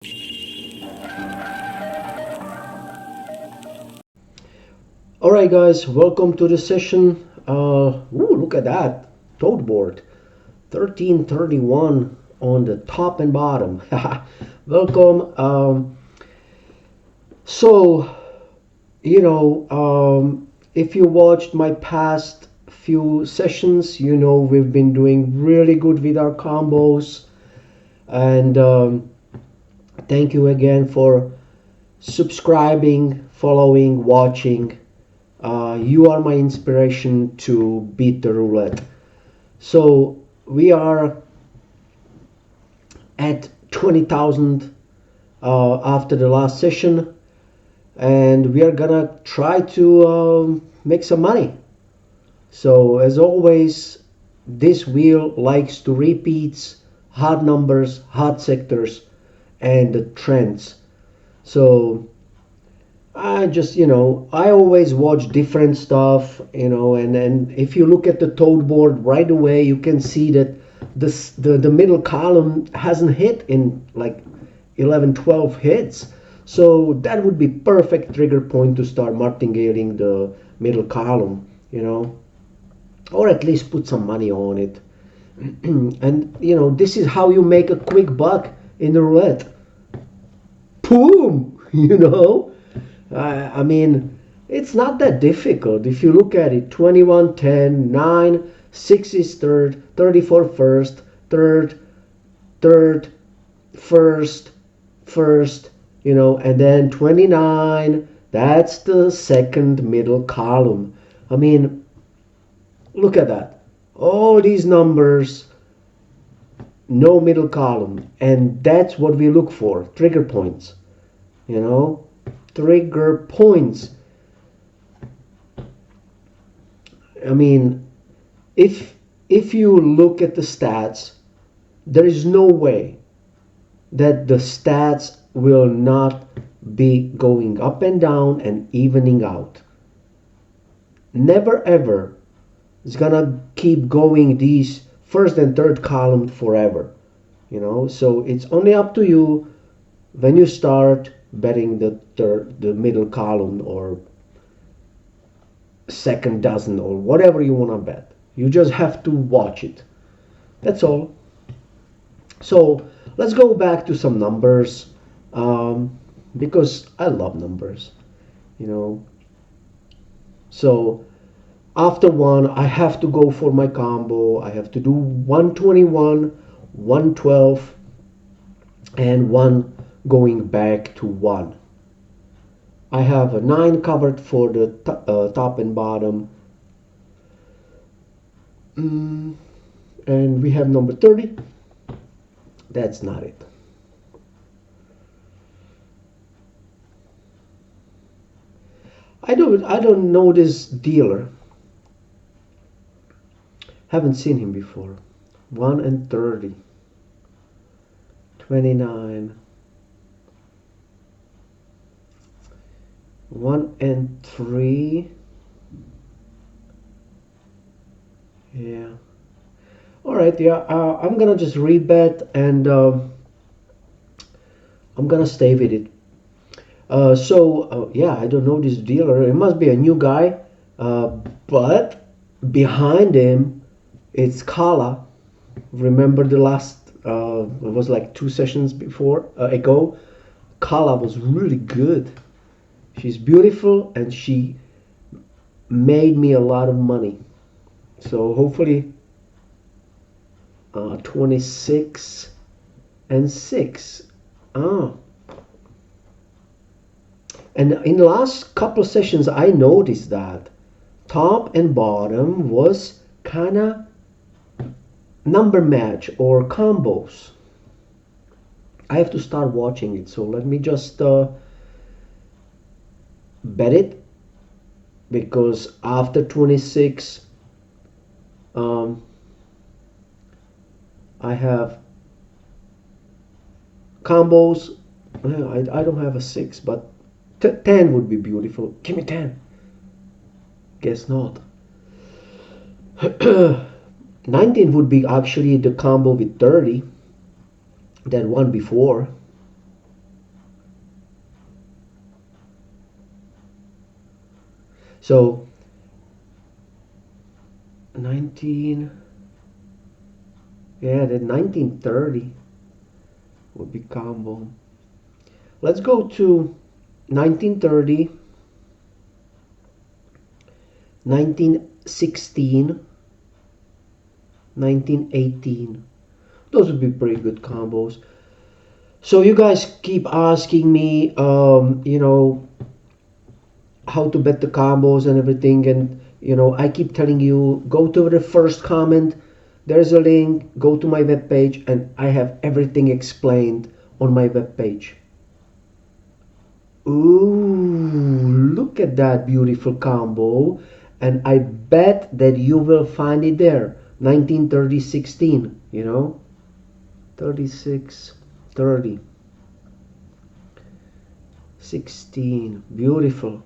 All right, guys, welcome to the session. Look at that toad board, 1331 on the top and bottom. Welcome. So, if you watched my past few sessions, we've been doing really good with our combos, and thank you again for subscribing, following, watching. You are my inspiration to beat the roulette. So we are at 20,000 after the last session, and we are gonna try to make some money. So as always, this wheel likes to repeats hard numbers, hard sectors, and the trends. So I always watch different stuff, and if you look at the toad board right away, you can see that the middle column hasn't hit in like 11, 12 hits. So that would be perfect trigger point to start martingaling the middle column, or at least put some money on it. And this is how you make a quick buck in the roulette. Boom, I mean, it's not that difficult. If you look at it, 21, 10, 9, 6 is third, 34 first, third, third, first, first, and then 29, that's the second middle column. I mean, look at that. All these numbers, no middle column. And that's what we look for, trigger points, trigger points. I mean, if you look at the stats, there is no way that the stats will not be going up and down and evening out. Never ever is gonna keep going these first and third column forever. So it's only up to you when you start betting the middle column or second dozen or whatever you want to bet. You just have to watch it. That's all. So let's go back to some numbers, because I love numbers, So after one, I have to go for my combo. I have to do 121, 112, and one going back to 1. I have a 9 covered for the top and bottom. And we have number 30. That's not it. I don't know this dealer. Haven't seen him before. 1 and 30. 29. 1 and 3. Yeah. All right. Yeah. I'm gonna just rebet, and I'm gonna stay with it. Yeah, I don't know this dealer. It must be a new guy. But behind him, it's Kala. Remember the last? It was like 2 sessions ago. Kala was really good. She's beautiful, and she made me a lot of money. So hopefully 26 and 6. And in the last couple of sessions, I noticed that top and bottom was kind of number match or combos. I have to start watching it. So let me just bet it, because after 26 I have combos. I don't have a 6, but 10 would be beautiful. Give me 10. Guess not. 19 would be actually the combo with 30, that one before. So 19, yeah, the 1930 would be combo. Let's go to 1930, 1916, 1918. Those would be pretty good combos. So you guys keep asking me, how to bet the combos and everything, and I keep telling you, go to the first comment. There's a link. Go to my webpage, and I have everything explained on my webpage. Ooh, look at that beautiful combo. And I bet that you will find it there. 1930, 16, 36, 30, 16. Beautiful.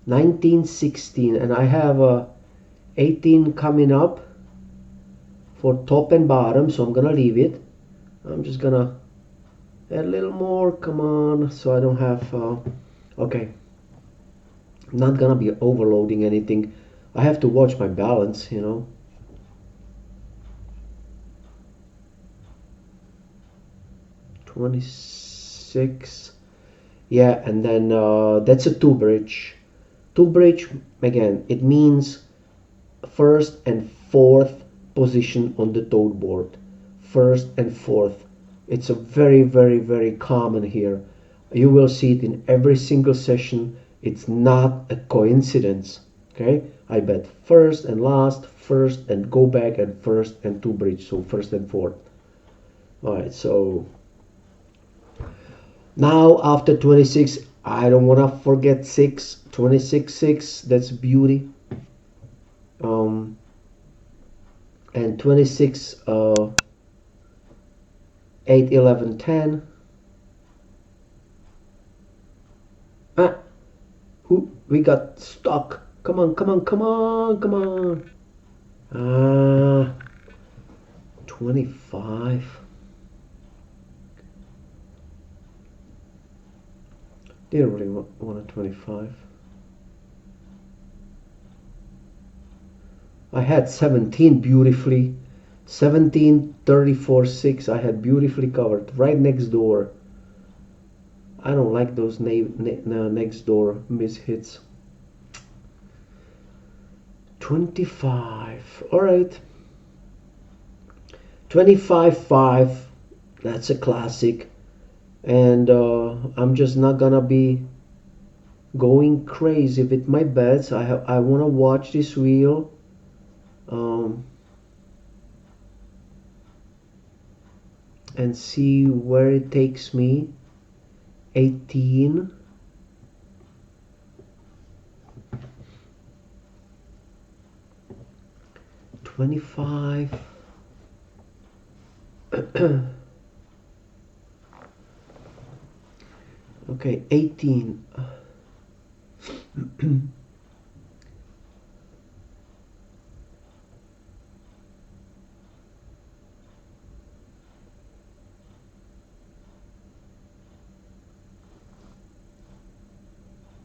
1916. And I have a 18 coming up for top and bottom. So I'm going to leave it. I'm just going to add a little more. Come on. So I don't have... okay. I'm not gonna be overloading anything. I have to watch my balance. 26. Yeah, and then that's a two bridge. Two bridge, again, it means first and fourth position on the toad board. First and fourth. It's a very, very, very common here. You will see it in every single session. It's not a coincidence. Okay, I bet first and last, first and go back, and first and two bridge. So first and fourth. All right, so now after 26, I don't want to forget 6. 26, 6. That's beauty. And 26, 8, 11, 10. Ah, we got stuck. Come on, come on, come on, come on. 25. Didn't really want a 25. I had 17 beautifully. 17, 34, 6. I had beautifully covered right next door. I don't like those next door miss hits. 25. All right. 25, 5. That's a classic. And I'm just not gonna be going crazy with my bets. I want to watch this wheel. And see where it takes me. 18. $25. Okay, 18.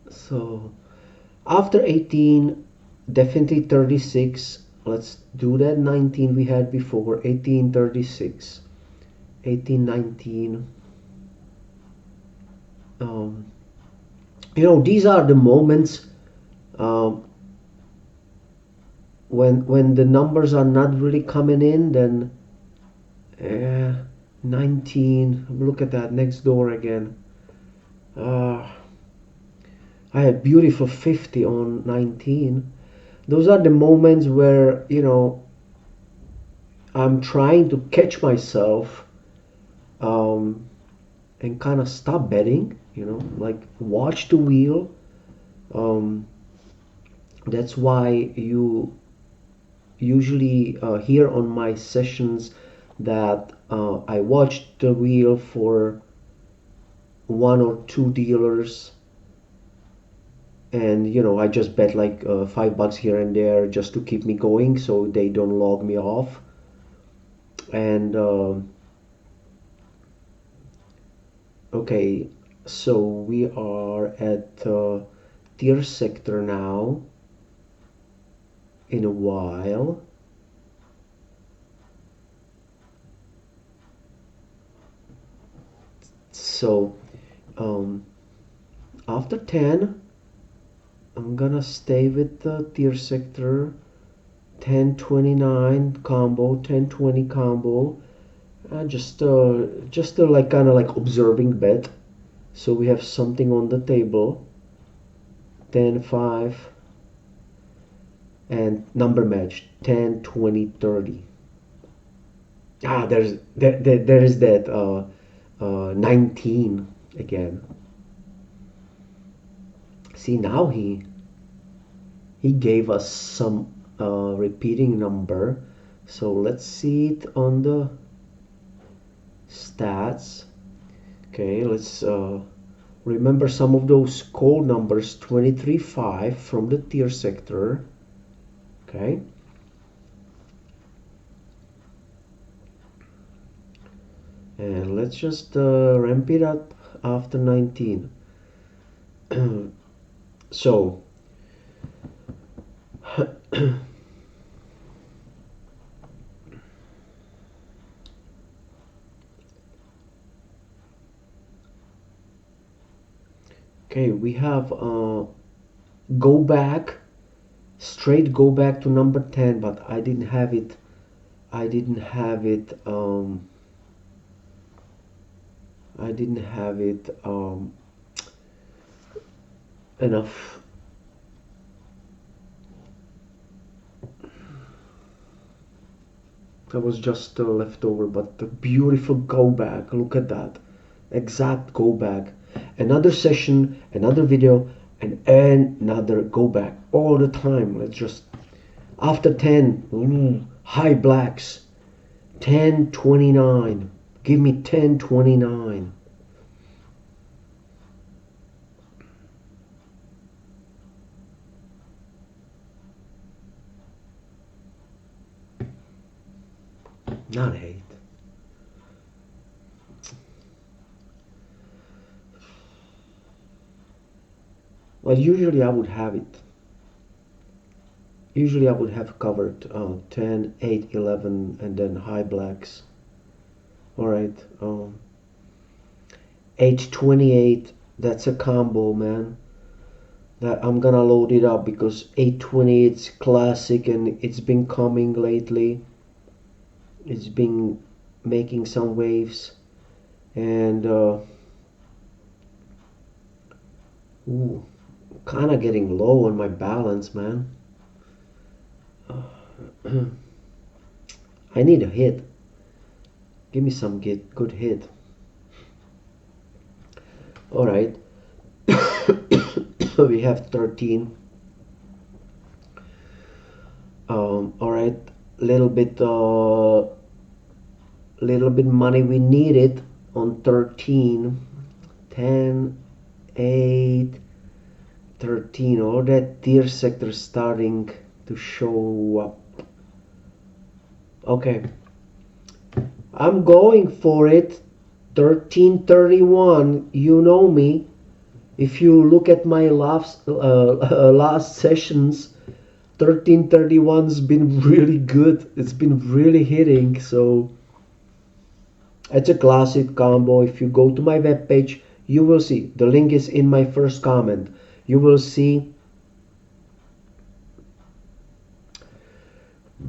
So after 18, definitely 36. Let's do that 19 we had before. 18, 36. 18, 19. These are the moments when the numbers are not really coming in. Then 19. Look at that next door again. I had beautiful 50 on 19. Those are the moments where I'm trying to catch myself and kind of stop betting, like watch the wheel. That's why you usually hear on my sessions that I watch the wheel for one or two dealers, and I just bet like $5 here and there just to keep me going so they don't log me off. And okay, so we are at tier sector now. in a while. So after 10, I'm gonna stay with the tier sector 10-29 combo, 10-20 combo, just like kind of like observing bet. So we have something on the table, 10-5, and number match 10-20-30. There is that 19 again. See, now he gave us some repeating number. So let's see it on the stats. Okay, let's remember some of those code numbers. 23-5 from the tier sector. Okay. And let's just ramp it up after 19. So okay, we have go back, straight go back to number 10, but I didn't have it I didn't have it enough. That was just left over, but the beautiful go back, look at that, exact go back. Another session, another video, and another go back all the time. Let's just, after 10, high blacks, 10-29, give me 10-29. Not 8. Well, usually I would have it. Usually I would have covered 10, 8, 11, and then high blacks. Alright, 8-28, that's a combo, man. That I'm gonna load it up because 8-20, it's classic and it's been coming lately. It's been making some waves, and kind of getting low on my balance, man. I need a hit. Give me some good hit. All right. We have 13. All right. Little bit money we needed on 13. 10, 8, 13. All that tier sector starting to show up. Okay, I'm going for it. 1331, you know me. If you look at my last sessions, 1331's been really good. It's been really hitting. So it's a classic combo. If you go to my webpage, you will see. The link is in my first comment. You will see.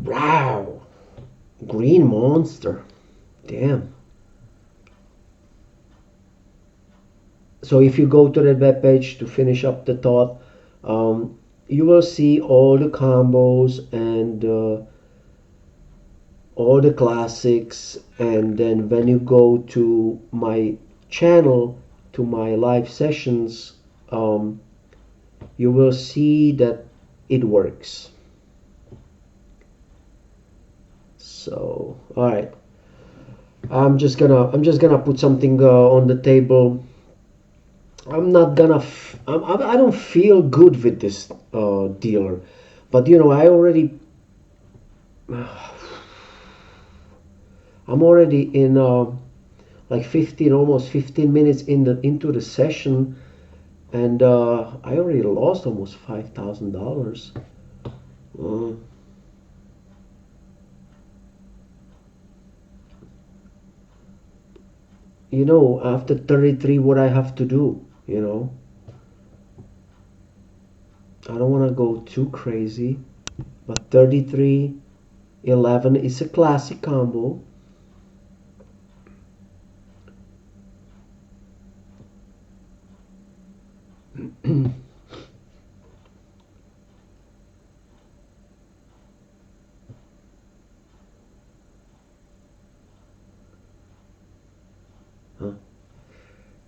Wow. Green monster. Damn. So if you go to that webpage to finish up the thought, you will see all the combos and all the classics. And then when you go to my channel, to my live sessions, you will see that it works. So all right, I'm just gonna put something on the table. I'm not gonna I don't feel good with this dealer, but you know, I already I'm already in like 15, almost 15 minutes into the session, and I already lost almost $5,000. after 33 what I have to do. I don't want to go too crazy, but 33 11 is a classic combo. Huh?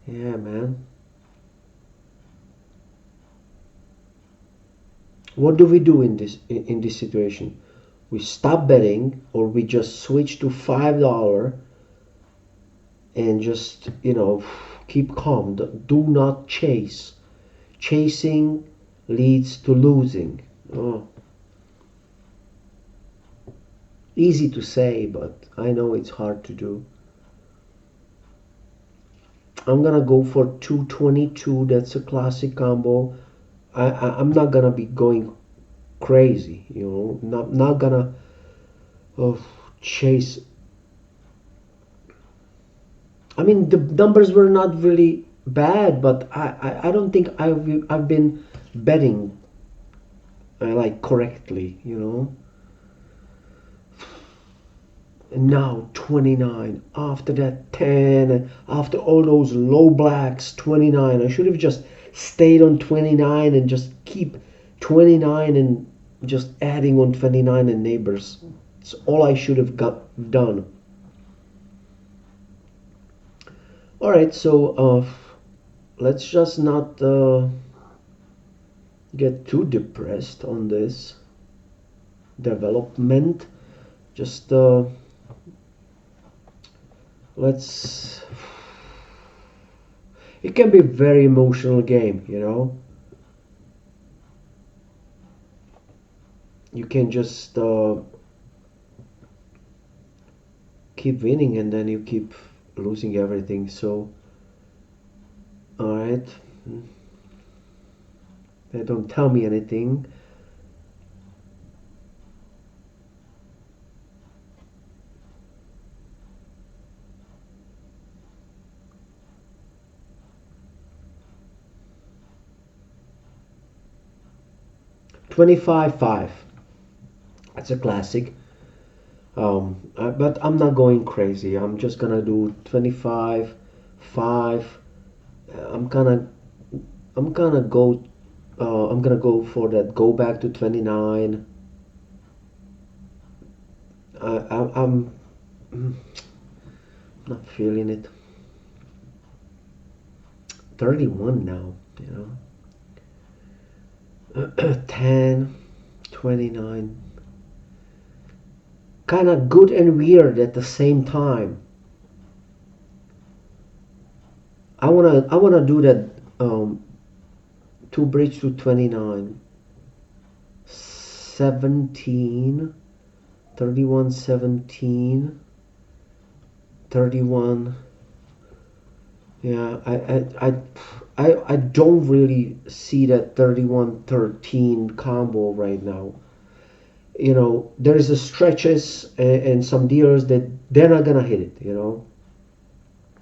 Yeah, man. What do we do in this situation? We stop betting, or we just switch to $5 and just keep calm. Do not chase. Chasing leads to losing. Oh, easy to say, but I know it's hard to do. I'm gonna go for 222. That's a classic combo. I'm not gonna be going crazy, not gonna uh, chase. I mean, the numbers were not really bad, but I don't think I've been betting like correctly. And now 29. After that 10. After all those low blacks, 29. I should have just stayed on 29 and just keep 29 and just adding on 29 and neighbors. It's all I should have done. All right, so let's just not get too depressed on this development. Just let's. It can be a very emotional game. You can just keep winning and then you keep losing everything. So, all right. They don't tell me anything. $25.5. That's a classic. But I'm not going crazy. I'm just gonna do 25.5. I'm gonna I'm gonna go. I'm gonna go for that. Go back to 29. I'm not feeling it. 31 now. 10, 29. Kind of good and weird at the same time. I wanna do that. Two bridge to 29. 17, 31, 17, 31. Yeah, I don't really see that 31-13 combo right now. There is a stretches and some dealers that they're not gonna hit it.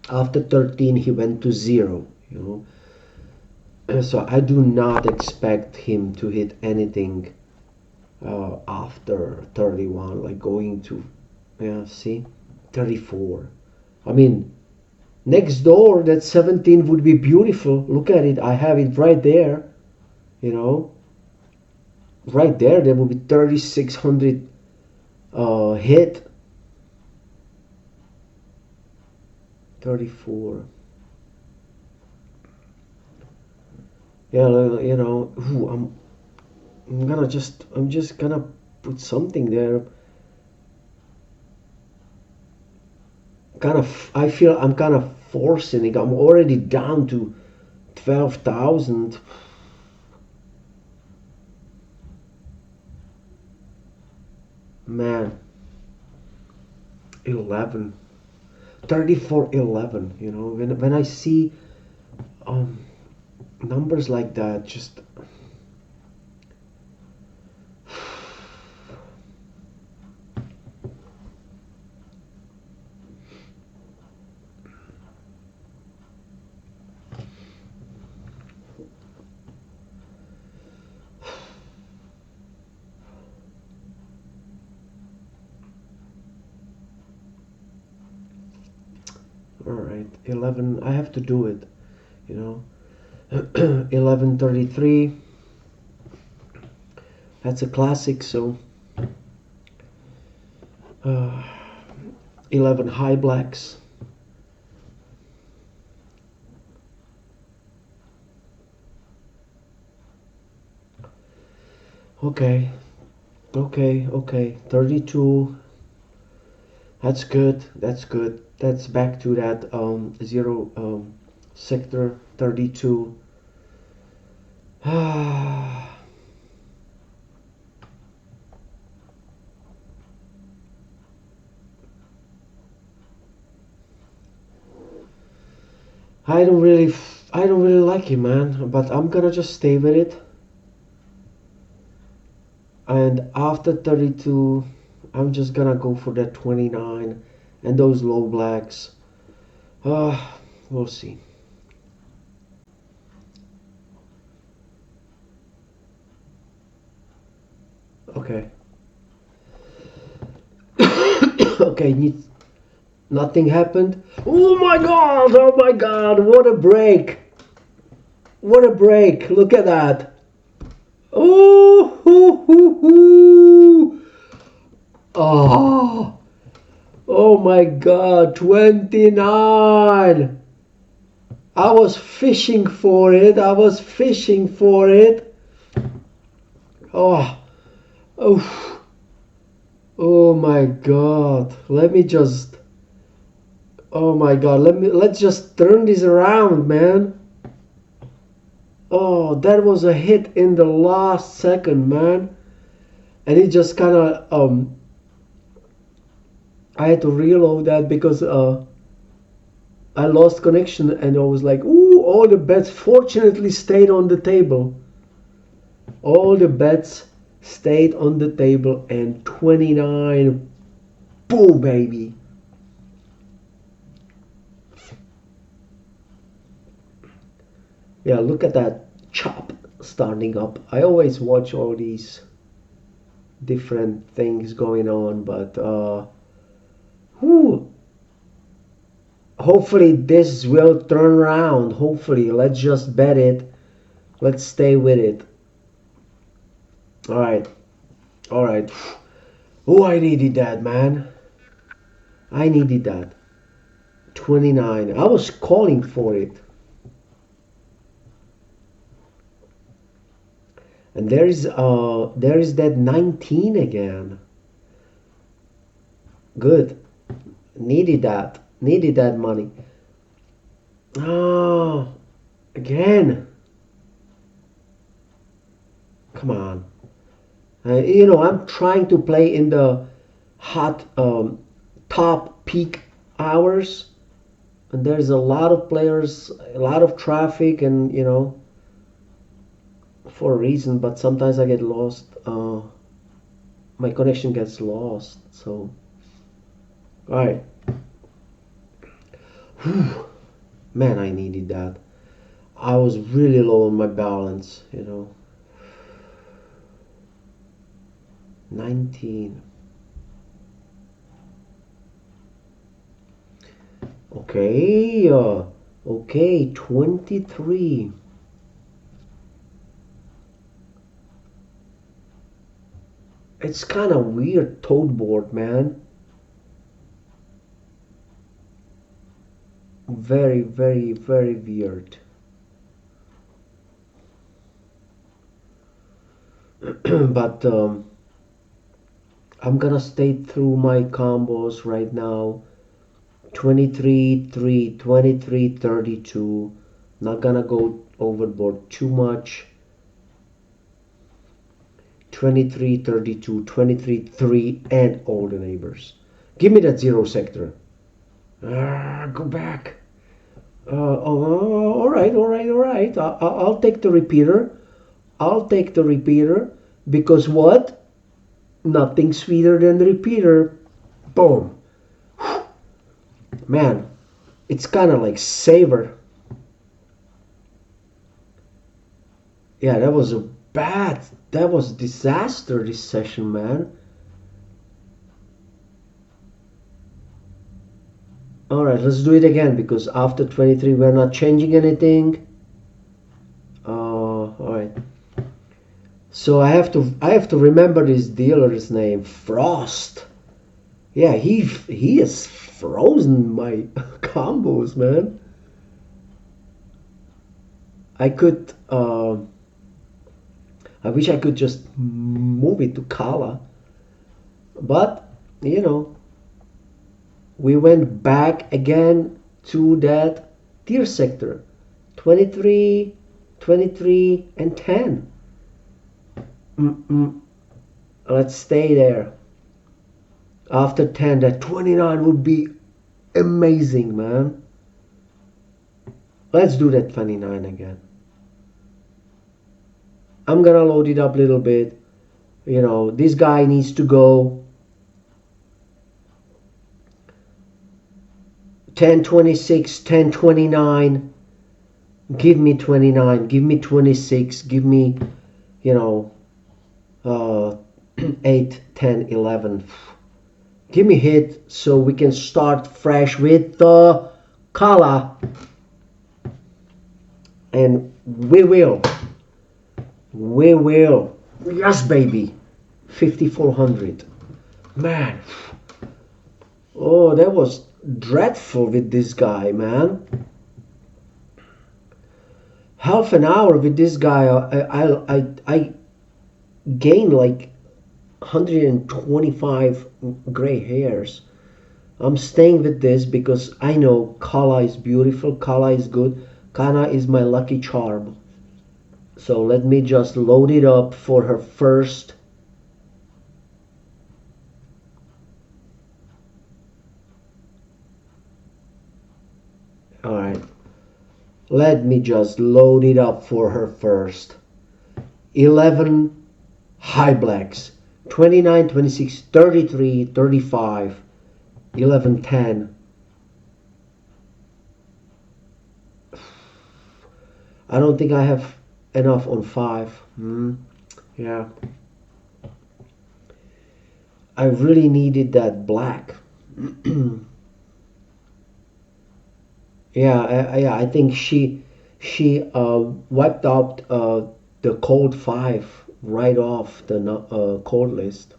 After 13 he went to 0. So I do not expect him to hit anything after 31, like going to, yeah, see, 34. I mean, next door, that 17 would be beautiful. Look at it. I have it right there. You know, right there, there will be 3,600 hit. 34. Yeah, ooh, I'm just gonna put something there. I feel I'm kind of forcing it. I'm already down to 12,000. Man, 11, 34, 11. When I see um numbers like that, just All right, 11. I have to do it, you know. 1133. That's a classic. So 11 high blacks. Okay, okay. 32. That's good. That's good. That's back to that zero sector 32. I I don't really like it, man. But I'm gonna just stay with it. And after 32, I'm just gonna go for that 29 and those low blacks. We'll see. Okay. Okay, nothing happened. Oh my god! Oh my god! What a break! What a break! Look at that! Oh! Hoo, hoo, hoo. Oh! Oh my god! 29! I was fishing for it. I was fishing for it. Oh! Oh! Oh my god! Let me just. Oh my god! Let's just turn this around, man. Oh, that was a hit in the last second, man. And it just kind of I had to reload that because I lost connection and I was like, ooh, all the bets fortunately stayed on the table. All the bets stayed on the table and 29, boom, baby. Yeah, look at that chop starting up. I always watch all these different things going on, but whew, hopefully this will turn around. Hopefully, let's just bet it. Let's stay with it. All right, all right. Oh, I needed that, man. I needed that. 29. I was calling for it. And there is that 19 again. Good. Needed that. Needed that money. Oh, again. Come on. I'm trying to play in the hot top peak hours, and there's a lot of players, a lot of traffic, and for a reason. But sometimes I get lost. My connection gets lost. So, all right. Whew. Man, I needed that. I was really low on my balance. 19. Okay, okay, 23. It's kind of weird toad board, man. Very, very, very weird. But I'm gonna stay through my combos right now. 23, 3, 23, 32. Not gonna go overboard too much. 23, 32, 23, 3, and all the neighbors. Give me that zero sector. Go back. All right, all right, all right. I'll take the repeater. I'll take the repeater because what? Nothing sweeter than the repeater. Boom. Man, it's kind of like savor. Yeah, that was a disaster this session, man. All right, let's do it again because after 23 we're not changing anything. All right. So I have to remember this dealer's name, Frost. Yeah, he has frozen my combos, man. I could I wish I could just move it to Kala, but you know, we went back again to that tier sector. 23, 23, and 10. Mm-mm. Let's stay there. After 10, that 29 would be amazing, man. Let's do that 29 again. I'm gonna load it up a little bit. You know, this guy needs to go 1026, 1029. Give me 29, give me 26, give me, you know, uh, 8, 10, 11. Give me hit so we can start fresh with the Kala. And we will. We will. Yes, baby. 5400. Man. Oh, that was dreadful with this guy, man. Half an hour with this guy, I gained like 125 gray hairs. I'm staying with this because I know Kala is beautiful, Kala is good, Kana is my lucky charm. So let me just load it up for her first. Alright. Let me just load it up for her first. 11 high blacks. 29, 26, 33, 35, 11, 10. I don't think I have enough on 5. Yeah. I really needed that black. Yeah, I think she wiped out the code 5 right off the code list.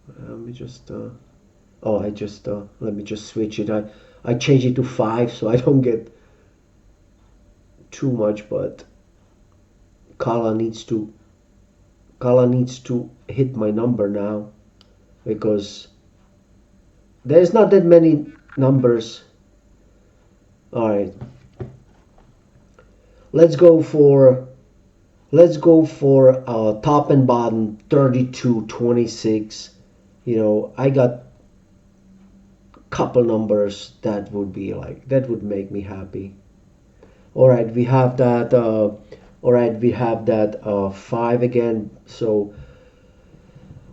Let me just oh, I just let me just switch it. I change it to 5 so I don't get too much, but Kala needs to hit my number now because there's not that many numbers. All right. Let's go for top and bottom 32, 26. You know, I got couple numbers that would be like that would make me happy. All right, we have that. All right, we have that 5 again. So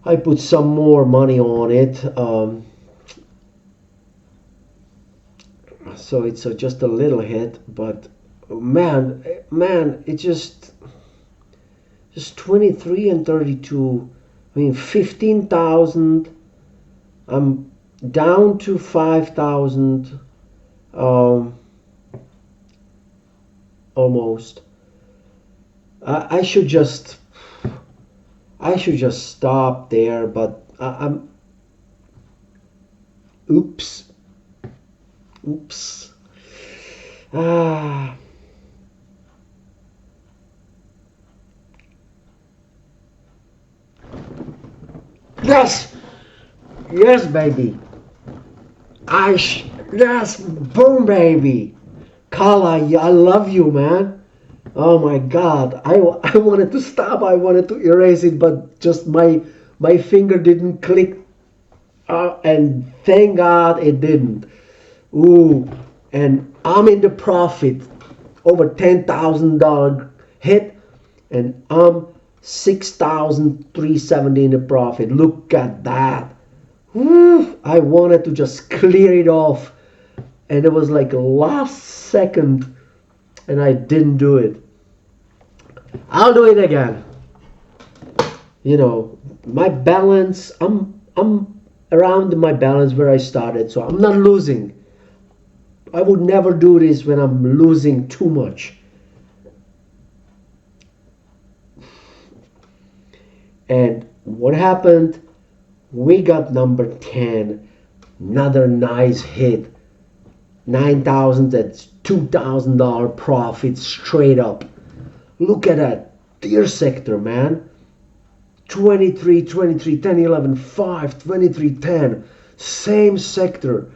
I put some more money on it. So it's just a little hit, but man, it just 23 and 32. I mean, 15,000. I'm down to 5,000. Almost. I should just stop there, but I'm oops. Oops. Ah. Yes. Yes, baby. Yes, boom, baby. Kala, I love you, man. Oh my God, I wanted to stop. I wanted to erase it, but just my finger didn't click, and thank God it didn't. Ooh, and I'm in the profit, over $10,000 hit, and I'm 6,370 in the profit. Look at that. Woo, I wanted to just clear it off, and it was like last second, and I didn't do it. I'll do it again. You know, my balance. I'm around my balance where I started, so I'm not losing. I would never do this when I'm losing too much. And what happened? We got number 10, another nice hit. 9,000, that's $2,000 profit straight up. Look at that tier sector, man. 23, 23, 10, 11, 5, 23, 10. Same sector,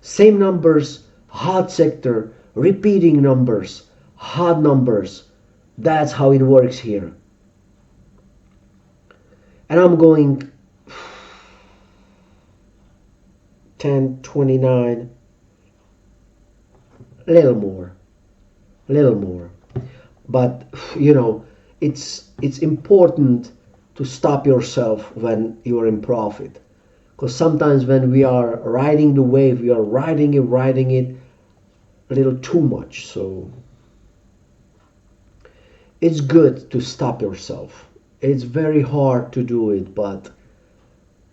same numbers, hot sector, repeating numbers, hot numbers. That's how it works here. And I'm going 10, 29, a little more. But it's important to stop yourself when you're in profit, because sometimes when we are riding the wave, we are riding it a little too much. So it's good to stop yourself. It's very hard to do it, but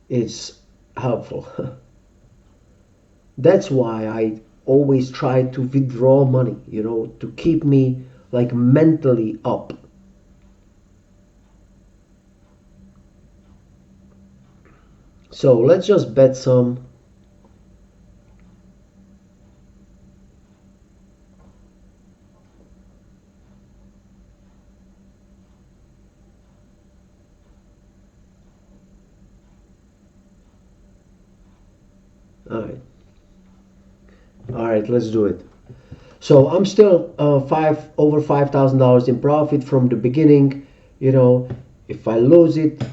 it's helpful. That's why I always try to withdraw money, to keep me like mentally up. So let's just bet some. All right, let's do it. So I'm still over $5,000 in profit from the beginning. If I lose it,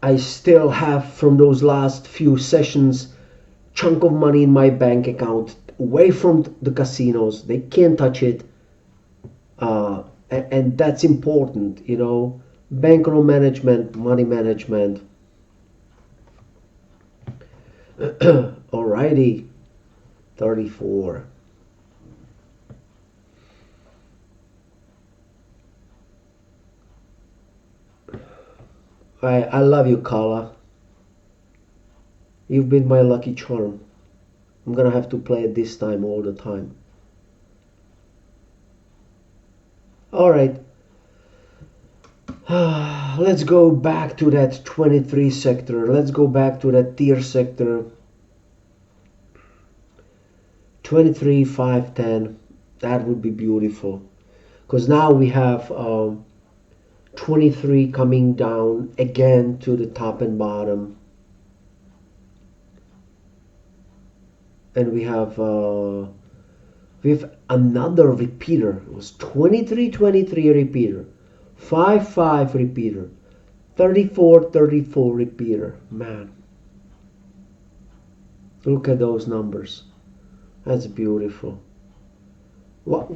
I still have from those last few sessions chunk of money in my bank account away from the casinos. They can't touch it, and that's important. Bankroll management, money management. Alrighty, 34. I love you, Kala. You've been my lucky charm. I'm gonna have to play it this time all the time. Alright. Let's go back to that 23 sector. Let's go back to that tier sector. 23, 5, 10. That would be beautiful. Because now we have 23 coming down again to the top and bottom. And we have another repeater. It was 23, 23 repeater. 5, 5 repeater. 34, 34 repeater. Man. Look at those numbers. That's beautiful. What,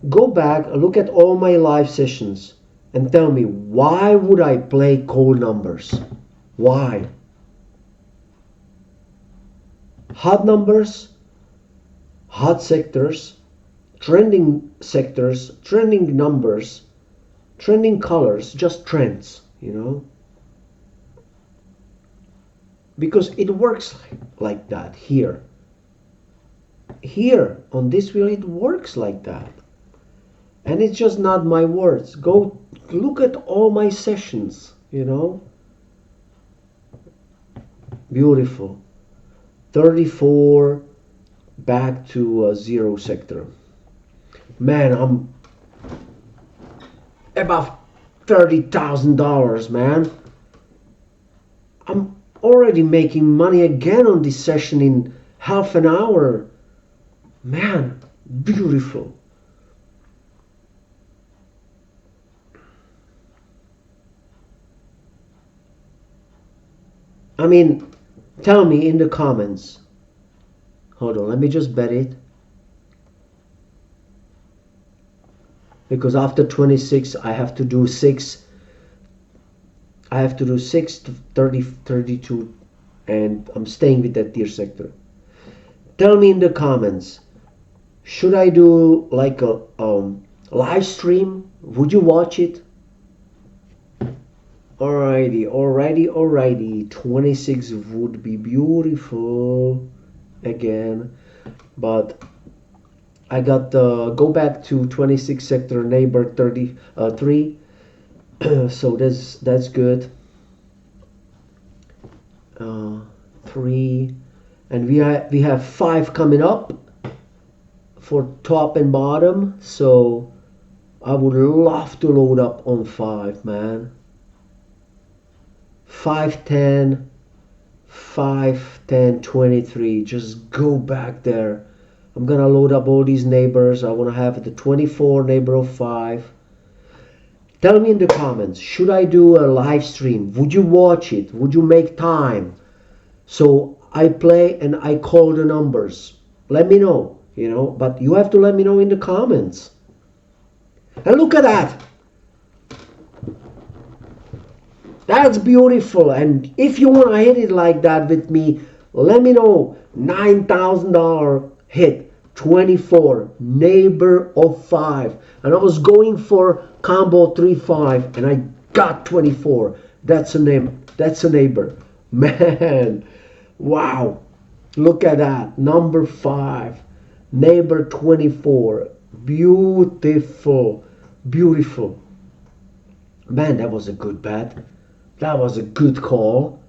go back, look at all my live sessions and tell me, why would I play cold numbers? Why? Hot numbers, hot sectors, trending numbers, trending colors, just trends, Because it works like that here. Here on this wheel it works like that. And it's just not my words. Go look at all my sessions, Beautiful. 34 back to zero sector. Man, I'm above $30,000, man. I'm already making money again on this session in half an hour. Man, beautiful. Tell me in the comments. Hold on, let me just bet it. Because after 26, I have to do 6. I have to do 6 to 30, 32, and I'm staying with that tier sector. Tell me in the comments, should I do like a live stream? Would you watch it? Alrighty. 26 would be beautiful again, but I got go back to 26 sector neighbor 33. So that's good. 3, and we have 5 coming up for top and bottom. So I would love to load up on 5, man. 5, 10, 5, 10, 23. Just go back there. I'm gonna load up all these neighbors. I want to have the 24 neighbor of 5. Tell me in the comments, should I do a live stream? Would you watch it? Would you make time? So I play and I call the numbers. Let me know, but you have to let me know in the comments. And look at that. That's beautiful. And if you want to hit it like that with me, let me know. $9,000 hit, 24, neighbor of 5. And I was going for combo 3-5 and I got 24. That's a neighbor. Man, wow. Look at that. Number 5, neighbor 24. Beautiful. Man, that was a good bet. That was a good call.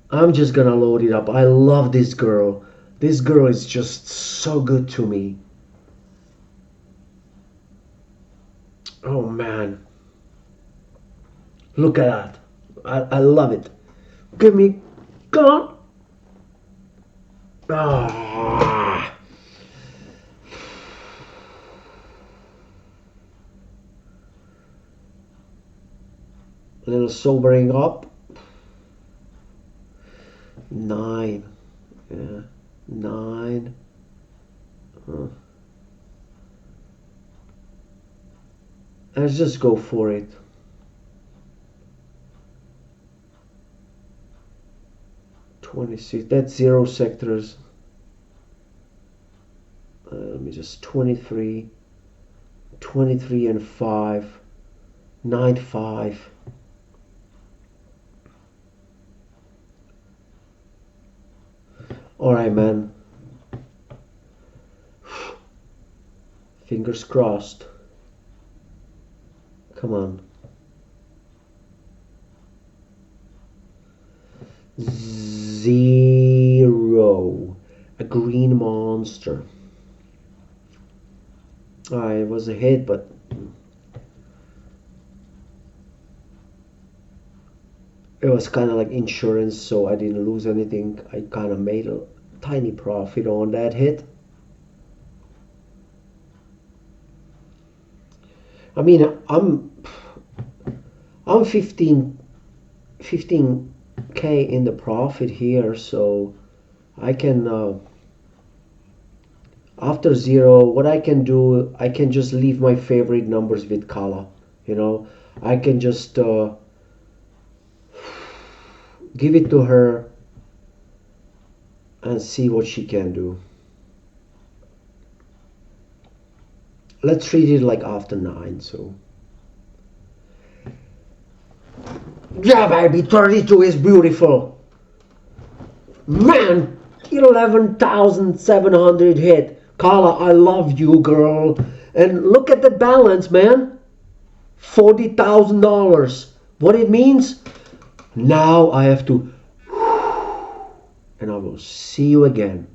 I'm just gonna load it up. I love this girl. This girl is just so good to me. Oh man. Look at that. I love it. Give me. Come on. Ah. A little sobering up. 9. Yeah. 9. Let's just go for it. That's 0 sectors. Let me just 23 and 5, 9, 5. All right, man. Fingers crossed. Come on. 0. A green monster. Alright, it was a hit, but it was kind of like insurance, so I didn't lose anything. I kind of made a tiny profit on that hit. I mean, I'm 15K in the profit here, so I can after 0, what I can do, I can just leave my favorite numbers with Kala. I can just give it to her and see what she can do. Let's treat it like after 9. So yeah, baby, 32 is beautiful. Man, 11,700 hit. Kala, I love you, girl. And look at the balance, man. $40,000. What it means? Now I have to, and I will see you again.